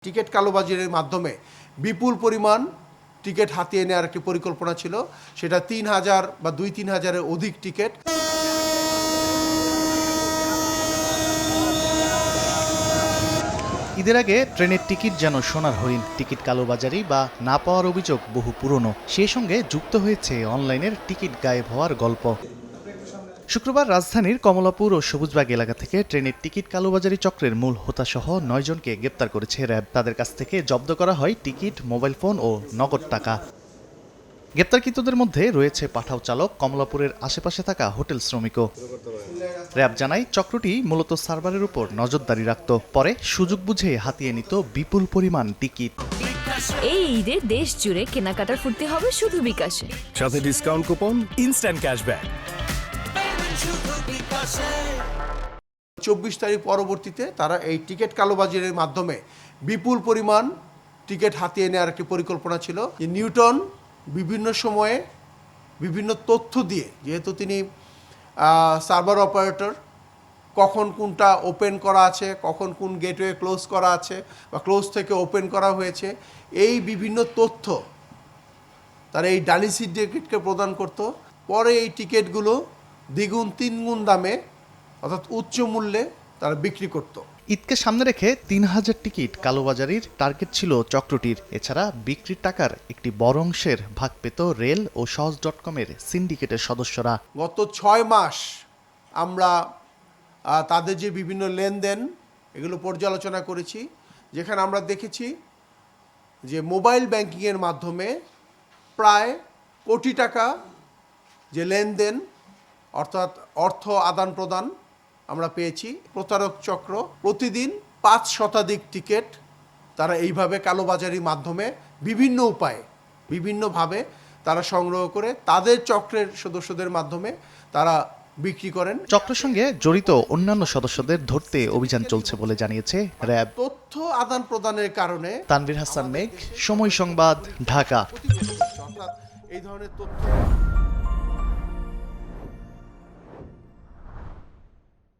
Ticket কালোবাজারের মাধ্যমে বিপুল পরিমাণ ticket হাতিয়ে নেওয়ার একটি পরিকল্পনা ছিল। সেটা ৩,০০০ বা ২-৩,০০০-এর অধিক টিকিট। ঈদের আগে ট্রেনের টিকিট যেন সোনার হরিণ। টিকিট কালোবাজারি বা না পাওয়ার অভিযোগ বহু পুরনো। সেই সঙ্গে যুক্ত হয়েছে অনলাইনের টিকিট গায়েব হওয়ার গল্প। শুক্রবার রাজধানীর কমলাপুর ও সবুজবাগ এলাকা থেকে ট্রেনের টিকিট কালোবাজারি চক্রের মূল হোতাসহ ৯ জনকে গ্রেপ্তার করেছে র্যাব। তাদের কাছ থেকে জব্দ করা হয় টিকিট, মোবাইল ফোন ও নগদ টাকা। গ্রেপ্তারকৃতদের মধ্যে রয়েছে পাঠাও চালক, কমলাপুরের আশেপাশে থাকা হোটেল শ্রমিকও। র্যাব জানায় চক্রটি মূলত সার্ভারের উপর নজরদারি রাখত, পরে সুযোগ বুঝে হাতিয়ে নিত বিপুল পরিমাণ টিকিট। এই ঈদে দেশ জুড়ে কেনাকাটার ফুর্তি হবে শুধু বিকাশে, সাথে ডিসকাউন্ট কুপন, ইনস্ট্যান্ট ক্যাশব্যাক। ২৪ তারিখ পরবর্তীতে তারা এই টিকিট কালোবাজারের মাধ্যমে বিপুল পরিমাণ টিকিট হাতিয়ে নেওয়ার একটি পরিকল্পনা ছিল। নিউটন বিভিন্ন সময়ে বিভিন্ন তথ্য দিয়ে, যেহেতু তিনি সার্ভার অপারেটর, কখন কোনটা ওপেন করা আছে, কখন কোন গেটওয়ে ক্লোজ করা আছে বা ক্লোজ থেকে ওপেন করা হয়েছে, এই বিভিন্ন তথ্য তারা এই ডানি সিন্ডিকেটকে প্রদান করত। পরে এই টিকিটগুলো দ্বিগুণ তিনগুণ দামে অর্থাৎ উচ্চ মূল্যে তারা বিক্রি করত। ঈদকে সামনে রেখে ৩,০০০ টিকিট কালোবাজারির টার্গেট ছিল চক্রটির। এছাড়া বিক্রির টাকার একটি বড় অংশের ভাগ পেত রেল ও সহজ.কমের সিন্ডিকেটের সদস্যরা। গত ৬ মাস আমরা তাদের যে বিভিন্ন লেনদেন এগুলো পর্যালোচনা করেছি, যেখানে আমরা দেখেছি যে মোবাইল ব্যাংকিংয়ের মাধ্যমে প্রায় কোটি টাকা যে লেনদেন অর্থাৎ অর্থ আদান প্রদান আমরা পেয়েছি। প্রতারক চক্র প্রতিদিন ৫ শতাধিক টিকিট তারা এইভাবে কালোবাজারির মাধ্যমে বিভিন্ন উপায়ে বিভিন্নভাবে তারা সংগ্রহ করে তাদের চক্রের সদস্যদের মাধ্যমে তারা বিক্রি করেন। চক্রের সঙ্গে জড়িত অন্যান্য সদস্যদের ধরতে অভিযান চলছে বলে জানিয়েছে র্যাব। তথ্য আদান প্রদানের কারণে তানভীর হাসান মেঘ, সময় সংবাদ, ঢাকা। অর্থাৎ এই ধরনের তথ্য